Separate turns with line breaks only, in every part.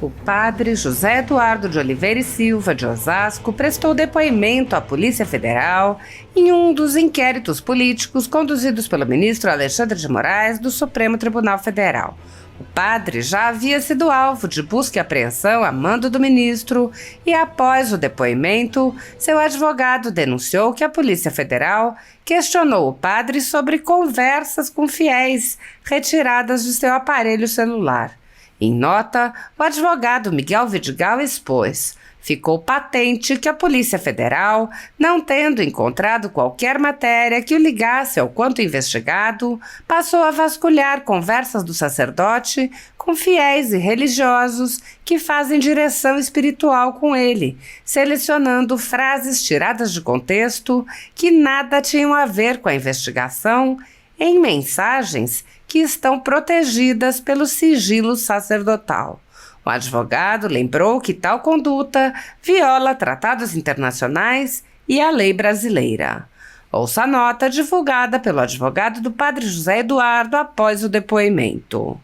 O padre José Eduardo de Oliveira e Silva, de Osasco, prestou depoimento à Polícia Federal em um dos inquéritos políticos conduzidos pelo ministro Alexandre de Moraes do Supremo Tribunal Federal. O padre já havia sido alvo de busca e apreensão a mando do ministro e, após o depoimento, seu advogado denunciou que a Polícia Federal questionou o padre sobre conversas com fiéis retiradas de seu aparelho celular. Em nota, o advogado Miguel Vidigal expôs: ficou patente que a Polícia Federal, não tendo encontrado qualquer matéria que o ligasse ao quanto investigado, passou a vasculhar conversas do sacerdote com fiéis e religiosos que fazem direção espiritual com ele, selecionando frases tiradas de contexto que nada tinham a ver com a investigação em mensagens que estão protegidas pelo sigilo sacerdotal. O advogado lembrou que tal conduta viola tratados internacionais e a lei brasileira. Ouça a nota divulgada pelo advogado do padre José Eduardo após o depoimento.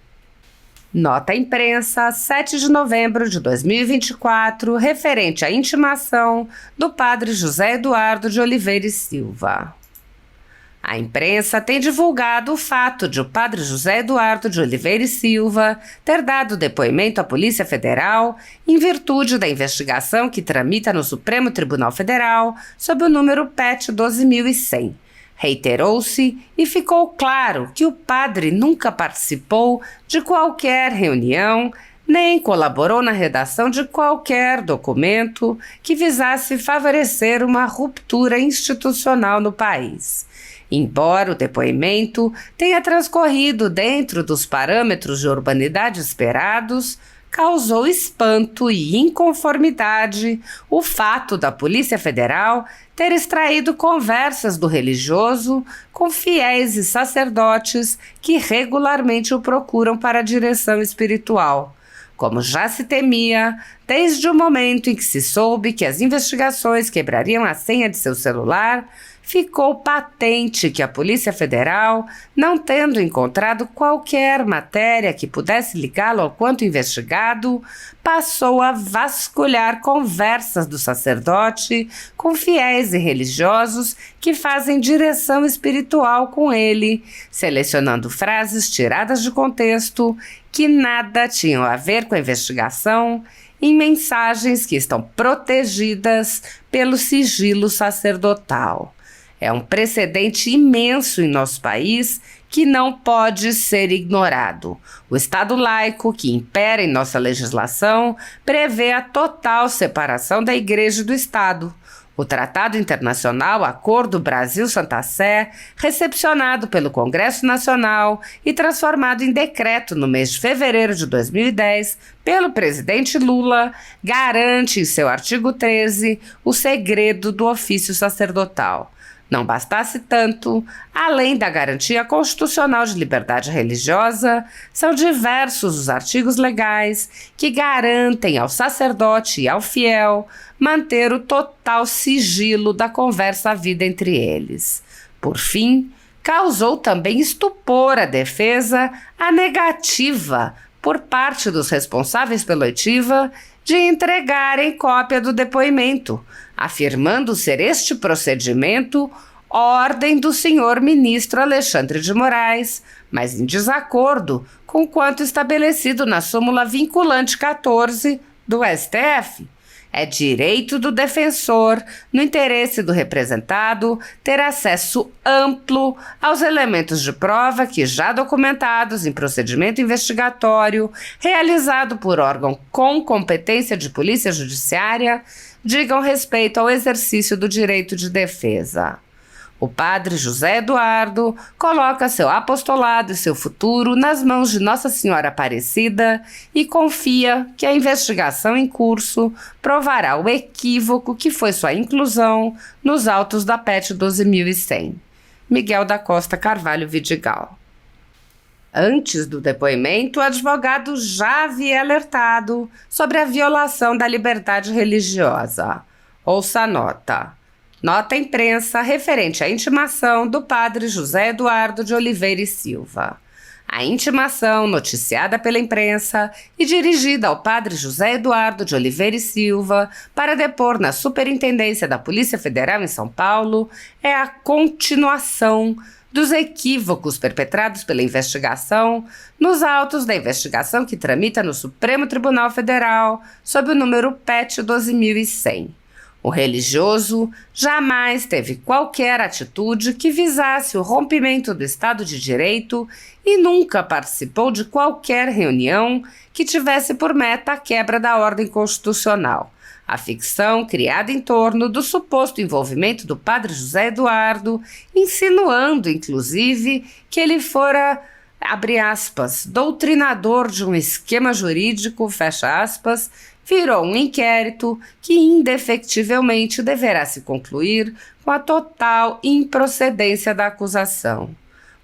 Nota à imprensa, 7 de novembro de 2024, referente à intimação do padre José Eduardo de Oliveira e Silva. A imprensa tem divulgado o fato de o padre José Eduardo de Oliveira e Silva ter dado depoimento à Polícia Federal em virtude da investigação que tramita no Supremo Tribunal Federal sob o número PET 12.100. Reiterou-se e ficou claro que o padre nunca participou de qualquer reunião, nem colaborou na redação de qualquer documento que visasse favorecer uma ruptura institucional no país. Embora o depoimento tenha transcorrido dentro dos parâmetros de urbanidade esperados, causou espanto e inconformidade o fato da Polícia Federal ter extraído conversas do religioso com fiéis e sacerdotes que regularmente o procuram para a direção espiritual. Como já se temia, desde o momento em que se soube que as investigações quebrariam a senha de seu celular, ficou patente que a Polícia Federal, não tendo encontrado qualquer matéria que pudesse ligá-lo ao quanto investigado, passou a vasculhar conversas do sacerdote com fiéis e religiosos que fazem direção espiritual com ele, selecionando frases tiradas de contexto que nada tinham a ver com a investigação, em mensagens que estão protegidas pelo sigilo sacerdotal. É um precedente imenso em nosso país que não pode ser ignorado. O Estado laico, que impera em nossa legislação, prevê a total separação da Igreja e do Estado. O Tratado Internacional Acordo Brasil-Santa Sé, recepcionado pelo Congresso Nacional e transformado em decreto no mês de fevereiro de 2010 pelo presidente Lula, garante em seu artigo 13 o segredo do ofício sacerdotal. Não bastasse tanto, além da garantia constitucional de liberdade religiosa, são diversos os artigos legais que garantem ao sacerdote e ao fiel manter o total sigilo da conversa havida entre eles. Por fim, causou também estupor à defesa a negativa por parte dos responsáveis pela oitiva de entregarem cópia do depoimento, afirmando ser este procedimento ordem do senhor ministro Alexandre de Moraes, mas em desacordo com quanto estabelecido na súmula vinculante 14 do STF. É direito do defensor, no interesse do representado, ter acesso amplo aos elementos de prova que, já documentados em procedimento investigatório, realizado por órgão com competência de polícia judiciária, digam respeito ao exercício do direito de defesa. O padre José Eduardo coloca seu apostolado e seu futuro nas mãos de Nossa Senhora Aparecida e confia que a investigação em curso provará o equívoco que foi sua inclusão nos autos da PET 12.100. Miguel da Costa Carvalho Vidigal. Antes do depoimento, o advogado já havia alertado sobre a violação da liberdade religiosa. Ouça a nota. Nota à imprensa referente à intimação do padre José Eduardo de Oliveira e Silva. A intimação, noticiada pela imprensa e dirigida ao padre José Eduardo de Oliveira e Silva para depor na Superintendência da Polícia Federal em São Paulo, é a continuação dos equívocos perpetrados pela investigação nos autos da investigação que tramita no Supremo Tribunal Federal sob o número PET 12.100. O religioso jamais teve qualquer atitude que visasse o rompimento do Estado de Direito e nunca participou de qualquer reunião que tivesse por meta a quebra da ordem constitucional. A ficção criada em torno do suposto envolvimento do padre José Eduardo, insinuando, inclusive, que ele fora, abre aspas, doutrinador de um esquema jurídico, fecha aspas, virou um inquérito que indefectivelmente deverá se concluir com a total improcedência da acusação.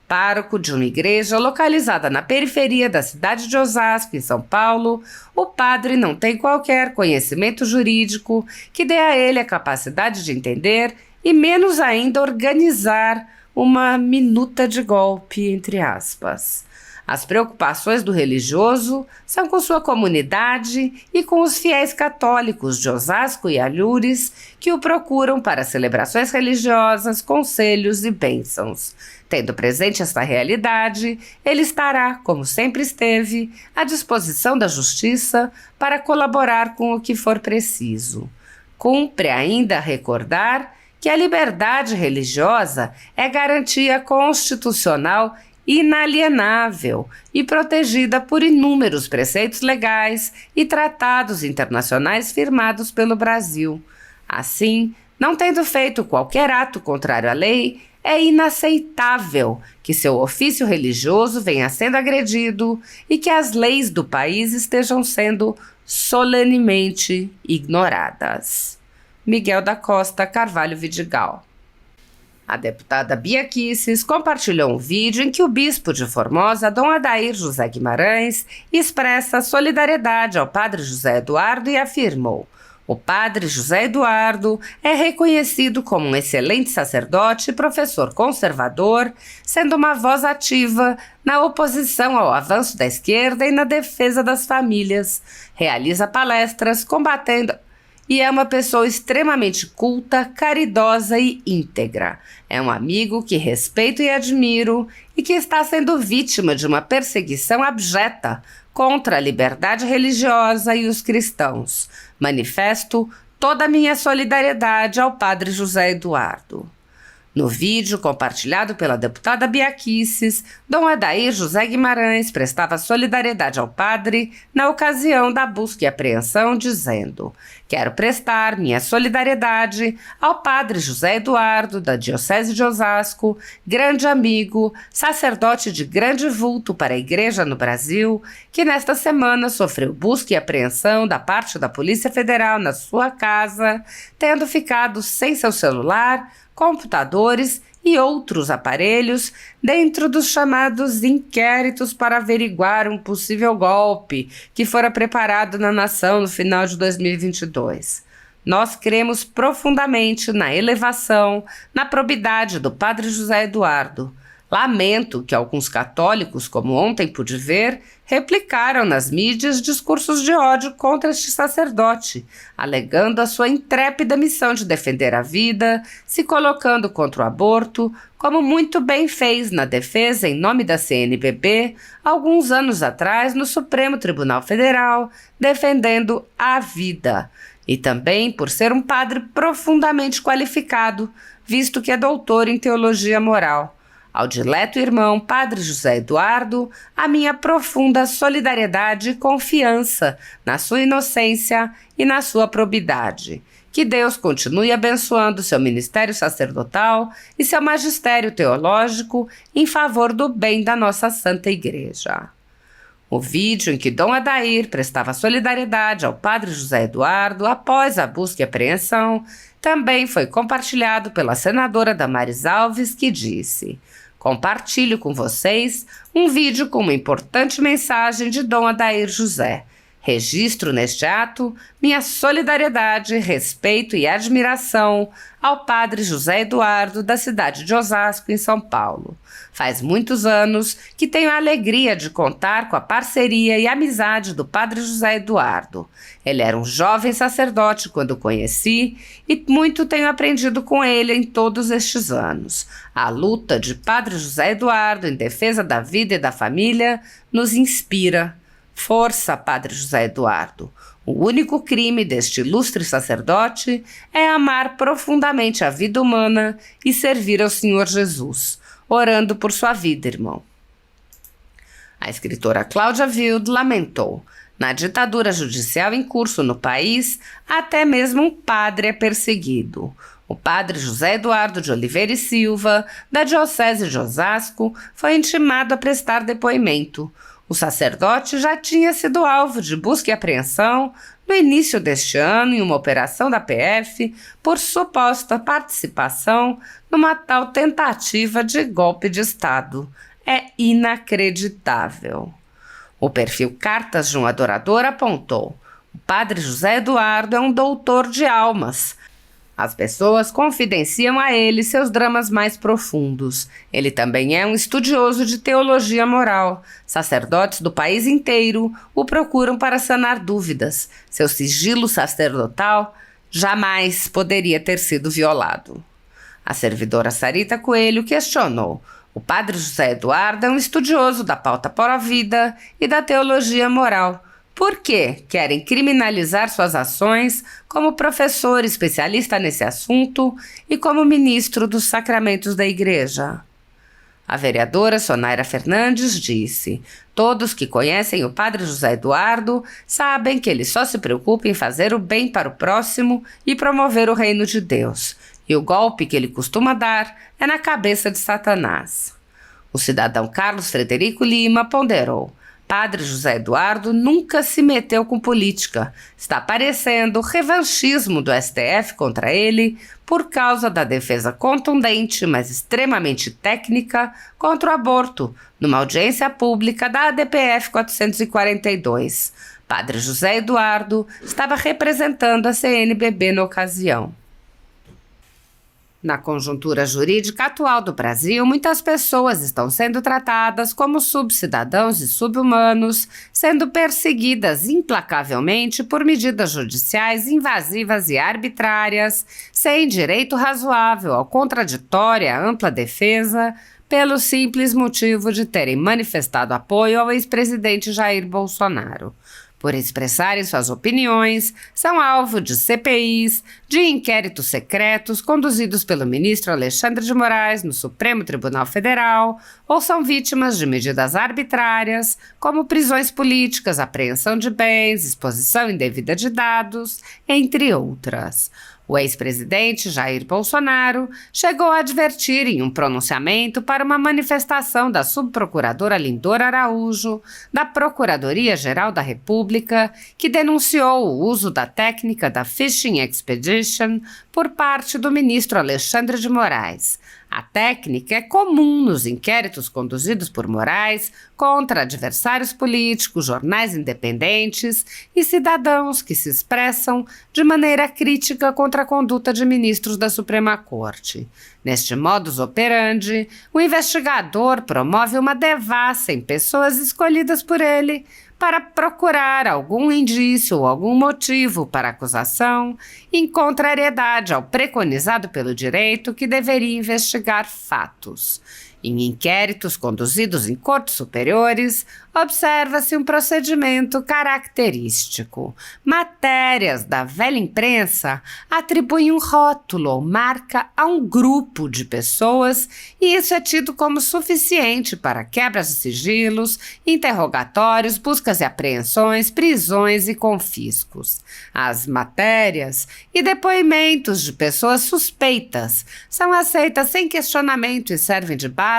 Pároco de uma igreja localizada na periferia da cidade de Osasco, em São Paulo, o padre não tem qualquer conhecimento jurídico que dê a ele a capacidade de entender e menos ainda organizar uma minuta de golpe, entre aspas. As preocupações do religioso são com sua comunidade e com os fiéis católicos de Osasco e Alhures que o procuram para celebrações religiosas, conselhos e bênçãos. Tendo presente esta realidade, ele estará, como sempre esteve, à disposição da justiça para colaborar com o que for preciso. Cumpre ainda recordar que a liberdade religiosa é garantia constitucional inalienável e protegida por inúmeros preceitos legais e tratados internacionais firmados pelo Brasil. Assim, não tendo feito qualquer ato contrário à lei, é inaceitável que seu ofício religioso venha sendo agredido e que as leis do país estejam sendo solenemente ignoradas. Miguel da Costa Carvalho Vidigal. A deputada Bia Kicis compartilhou um vídeo em que o bispo de Formosa, Dom Adair José Guimarães, expressa solidariedade ao padre José Eduardo e afirmou: o padre José Eduardo é reconhecido como um excelente sacerdote e professor conservador, sendo uma voz ativa na oposição ao avanço da esquerda e na defesa das famílias. Realiza palestras combatendo e é uma pessoa extremamente culta, caridosa e íntegra. É um amigo que respeito e admiro e que está sendo vítima de uma perseguição abjeta contra a liberdade religiosa e os cristãos. Manifesto toda a minha solidariedade ao padre José Eduardo. No vídeo compartilhado pela deputada Bia Kicis, Dom Adair José Guimarães prestava solidariedade ao padre na ocasião da busca e apreensão, dizendo: quero prestar minha solidariedade ao padre José Eduardo, da Diocese de Osasco, grande amigo, sacerdote de grande vulto para a Igreja no Brasil, que nesta semana sofreu busca e apreensão da parte da Polícia Federal na sua casa, tendo ficado sem seu celular, computadores e outros aparelhos dentro dos chamados inquéritos para averiguar um possível golpe que fora preparado na nação no final de 2022. Nós cremos profundamente na elevação, na probidade do padre José Eduardo. Lamento que alguns católicos, como ontem pude ver, replicaram nas mídias discursos de ódio contra este sacerdote, alegando a sua intrépida missão de defender a vida, se colocando contra o aborto, como muito bem fez na defesa em nome da CNBB, alguns anos atrás no Supremo Tribunal Federal, defendendo a vida. E também por ser um padre profundamente qualificado, visto que é doutor em teologia moral. Ao dileto irmão padre José Eduardo, a minha profunda solidariedade e confiança na sua inocência e na sua probidade. Que Deus continue abençoando seu ministério sacerdotal e seu magistério teológico em favor do bem da nossa Santa Igreja. O vídeo em que Dom Adair prestava solidariedade ao padre José Eduardo após a busca e apreensão também foi compartilhado pela senadora Damares Alves, que disse: compartilho com vocês um vídeo com uma importante mensagem de Dom Adair José. Registro neste ato minha solidariedade, respeito e admiração ao padre José Eduardo, da cidade de Osasco, em São Paulo. Faz muitos anos que tenho a alegria de contar com a parceria e amizade do padre José Eduardo. Ele era um jovem sacerdote quando o conheci e muito tenho aprendido com ele em todos estes anos. A luta de padre José Eduardo em defesa da vida e da família nos inspira. Força, padre José Eduardo! O único crime deste ilustre sacerdote é amar profundamente a vida humana e servir ao Senhor Jesus, orando por sua vida, irmão. A escritora Cláudia Wilde lamentou: na ditadura judicial em curso no país, até mesmo um padre é perseguido. O padre José Eduardo de Oliveira e Silva, da Diocese de Osasco, foi intimado a prestar depoimento. O sacerdote já tinha sido alvo de busca e apreensão no início deste ano em uma operação da PF por suposta participação numa tal tentativa de golpe de Estado. É inacreditável. O perfil Cartas de um Adorador apontou: o padre José Eduardo é um doutor de almas. As pessoas confidenciam a ele seus dramas mais profundos. Ele também é um estudioso de teologia moral. Sacerdotes do país inteiro o procuram para sanar dúvidas. Seu sigilo sacerdotal jamais poderia ter sido violado. A servidora Sarita Coelho questionou: o padre José Eduardo é um estudioso da pauta pró-vida e da teologia moral. Por que querem criminalizar suas ações como professor especialista nesse assunto e como ministro dos sacramentos da Igreja? A vereadora Sonaira Fernandes disse: todos que conhecem o padre José Eduardo sabem que ele só se preocupa em fazer o bem para o próximo e promover o reino de Deus. E o golpe que ele costuma dar é na cabeça de Satanás. O cidadão Carlos Frederico Lima ponderou: padre José Eduardo nunca se meteu com política. Está parecendo revanchismo do STF contra ele por causa da defesa contundente, mas extremamente técnica, contra o aborto, numa audiência pública da ADPF 442. Padre José Eduardo estava representando a CNBB na ocasião. Na conjuntura jurídica atual do Brasil, muitas pessoas estão sendo tratadas como subcidadãos e subhumanos, sendo perseguidas implacavelmente por medidas judiciais invasivas e arbitrárias, sem direito razoável ao contraditório e à ampla defesa, pelo simples motivo de terem manifestado apoio ao ex-presidente Jair Bolsonaro. Por expressarem suas opiniões, são alvo de CPIs, de inquéritos secretos conduzidos pelo ministro Alexandre de Moraes no Supremo Tribunal Federal, ou são vítimas de medidas arbitrárias, como prisões políticas, apreensão de bens, exposição indevida de dados, entre outras. O ex-presidente Jair Bolsonaro chegou a advertir em um pronunciamento para uma manifestação da subprocuradora Lindora Araújo, da Procuradoria-Geral da República, que denunciou o uso da técnica da Fishing Expedition por parte do ministro Alexandre de Moraes. A técnica é comum nos inquéritos conduzidos por Moraes contra adversários políticos, jornais independentes e cidadãos que se expressam de maneira crítica contra a conduta de ministros da Suprema Corte. Neste modus operandi, o investigador promove uma devassa em pessoas escolhidas por ele para procurar algum indício ou algum motivo para acusação, em contrariedade ao preconizado pelo direito que deveria investigar fatos. Em inquéritos conduzidos em cortes superiores, observa-se um procedimento característico. Matérias da velha imprensa atribuem um rótulo ou marca a um grupo de pessoas e isso é tido como suficiente para quebras de sigilos, interrogatórios, buscas e apreensões, prisões e confiscos. As matérias e depoimentos de pessoas suspeitas são aceitas sem questionamento e servem de base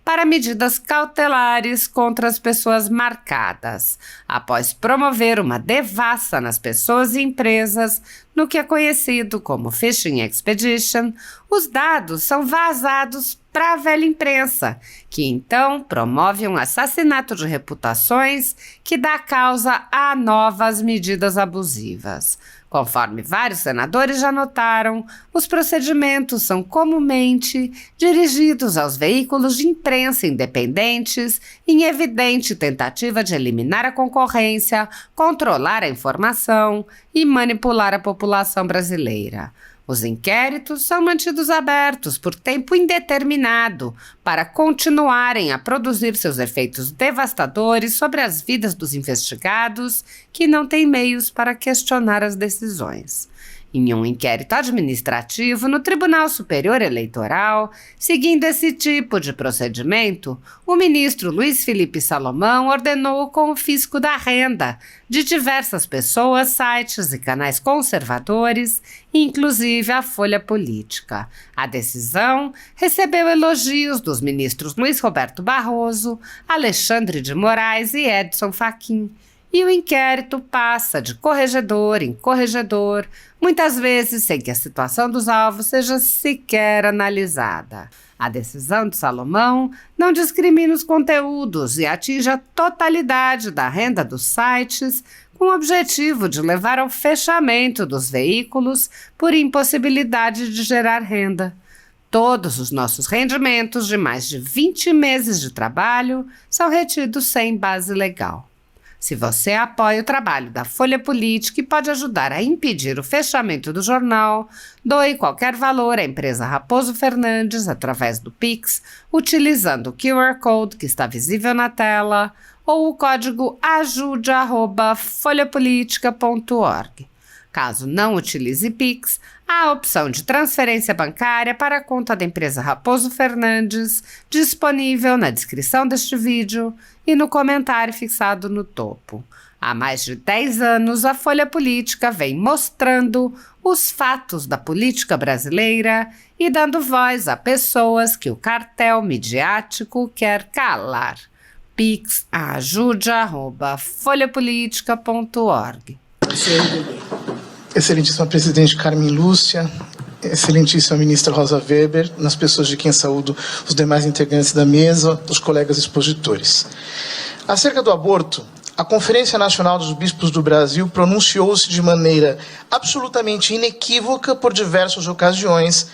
para medidas cautelares contra as pessoas marcadas. Após promover uma devassa nas pessoas e empresas, no que é conhecido como Phishing Expedition, os dados são vazados para a velha imprensa, que então promove um assassinato de reputações que dá causa a novas medidas abusivas. Conforme vários senadores já notaram, os procedimentos são comumente dirigidos aos veículos de imprensa independentes em evidente tentativa de eliminar a concorrência, controlar a informação e manipular a população brasileira. Os inquéritos são mantidos abertos por tempo indeterminado para continuarem a produzir seus efeitos devastadores sobre as vidas dos investigados que não têm meios para questionar as decisões. Em um inquérito administrativo no Tribunal Superior Eleitoral, seguindo esse tipo de procedimento, o ministro Luiz Felipe Salomão ordenou o confisco da renda de diversas pessoas, sites e canais conservadores, inclusive a Folha Política. A decisão recebeu elogios dos ministros Luiz Roberto Barroso, Alexandre de Moraes e Edson Fachin. E o inquérito passa de corregedor em corregedor, muitas vezes sem que a situação dos alvos seja sequer analisada. A decisão de Salomão não discrimina os conteúdos e atinge a totalidade da renda dos sites, com o objetivo de levar ao fechamento dos veículos por impossibilidade de gerar renda. Todos os nossos rendimentos de mais de 20 meses de trabalho são retidos sem base legal. Se você apoia o trabalho da Folha Política e pode ajudar a impedir o fechamento do jornal, doe qualquer valor à empresa Raposo Fernandes através do Pix, utilizando o QR Code que está visível na tela ou o código ajude@folhapolitica.org. Caso não utilize Pix, há a opção de transferência bancária para a conta da empresa Raposo Fernandes, disponível na descrição deste vídeo e no comentário fixado no topo. Há mais de 10 anos, a Folha Política vem mostrando os fatos da política brasileira e dando voz a pessoas que o cartel midiático quer calar. Pix ajude@folhapolitica.org.
Excelentíssima Presidente Carmen Lúcia, Excelentíssima Ministra Rosa Weber, nas pessoas de quem saúdo os demais integrantes da mesa, os colegas expositores. Acerca do aborto, a Conferência Nacional dos Bispos do Brasil pronunciou-se de maneira absolutamente inequívoca por diversas ocasiões,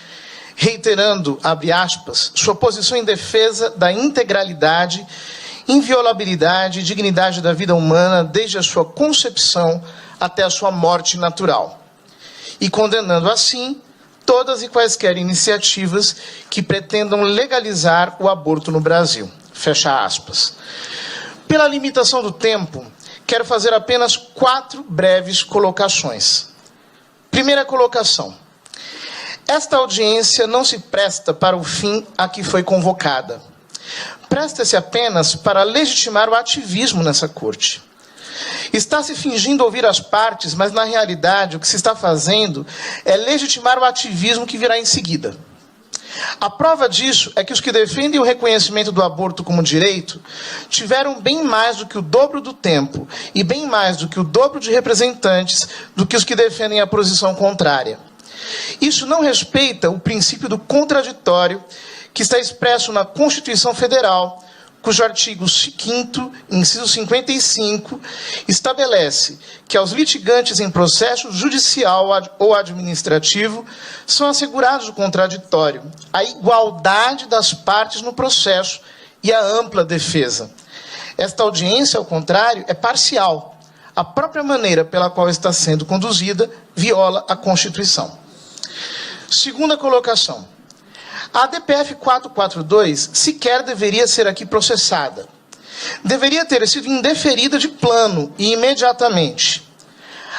reiterando, abre aspas, sua posição em defesa da integralidade, inviolabilidade e dignidade da vida humana desde a sua concepção até a sua morte natural, e condenando assim todas e quaisquer iniciativas que pretendam legalizar o aborto no Brasil. Fecha aspas. Pela limitação do tempo, quero fazer apenas 4 breves colocações. Primeira colocação. Esta audiência não se presta para o fim a que foi convocada. Presta-se apenas para legitimar o ativismo nessa corte. Está se fingindo ouvir as partes, mas na realidade o que se está fazendo é legitimar o ativismo que virá em seguida. A prova disso é que os que defendem o reconhecimento do aborto como direito tiveram bem mais do que o dobro do tempo e bem mais do que o dobro de representantes do que os que defendem a posição contrária. Isso não respeita o princípio do contraditório que está expresso na Constituição Federal, cujo artigo 5º, inciso 55, estabelece que aos litigantes em processo judicial ou administrativo são assegurados o contraditório, a igualdade das partes no processo e a ampla defesa. Esta audiência, ao contrário, é parcial. A própria maneira pela qual está sendo conduzida viola a Constituição. Segunda colocação. A ADPF 442 sequer deveria ser aqui processada. Deveria ter sido indeferida de plano e imediatamente.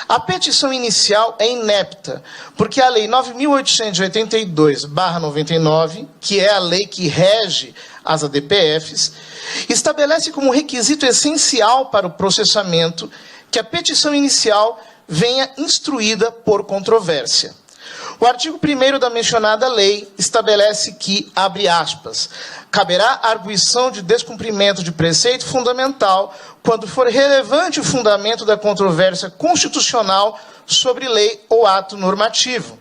A petição inicial é inepta, porque a Lei 9.882/99, que é a lei que rege as ADPFs, estabelece como requisito essencial para o processamento que a petição inicial venha instruída por controvérsia. O artigo 1º da mencionada lei estabelece que, abre aspas, caberá arguição de descumprimento de preceito fundamental quando for relevante o fundamento da controvérsia constitucional sobre lei ou ato normativo.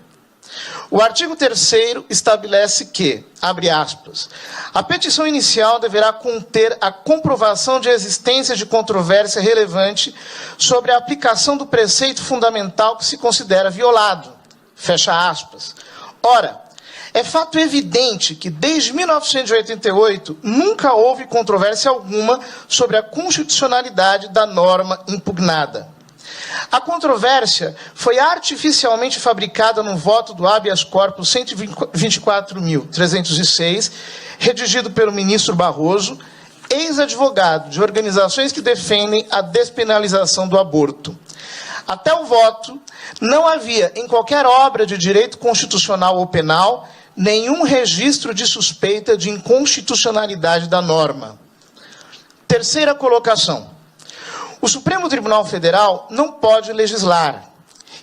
O artigo 3º estabelece que, abre aspas, a petição inicial deverá conter a comprovação de existência de controvérsia relevante sobre a aplicação do preceito fundamental que se considera violado, fecha aspas. Ora, é fato evidente que, desde 1988, nunca houve controvérsia alguma sobre a constitucionalidade da norma impugnada. A controvérsia foi artificialmente fabricada no voto do habeas corpus 124.306, redigido pelo ministro Barroso, ex-advogado de organizações que defendem a despenalização do aborto. Até o voto, não havia, em qualquer obra de direito constitucional ou penal, nenhum registro de suspeita de inconstitucionalidade da norma. Terceira colocação. O Supremo Tribunal Federal não pode legislar.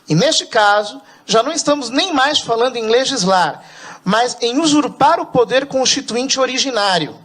E, neste caso, já não estamos nem mais falando em legislar, mas em usurpar o poder constituinte originário.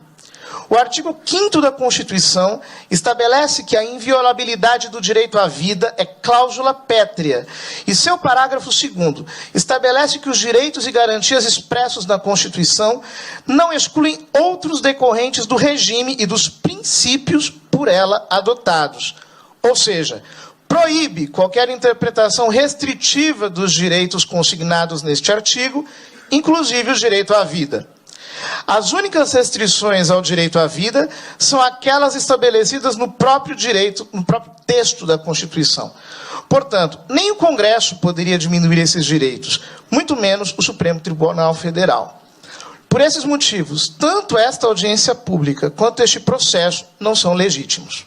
O artigo 5º da Constituição estabelece que a inviolabilidade do direito à vida é cláusula pétrea, e seu parágrafo 2º estabelece que os direitos e garantias expressos na Constituição não excluem outros decorrentes do regime e dos princípios por ela adotados. Ou seja, proíbe qualquer interpretação restritiva dos direitos consignados neste artigo, inclusive o direito à vida. As únicas restrições ao direito à vida são aquelas estabelecidas no próprio direito, no próprio texto da Constituição. Portanto, nem o Congresso poderia diminuir esses direitos, muito menos o Supremo Tribunal Federal. Por esses motivos, tanto esta audiência pública quanto este processo não são legítimos.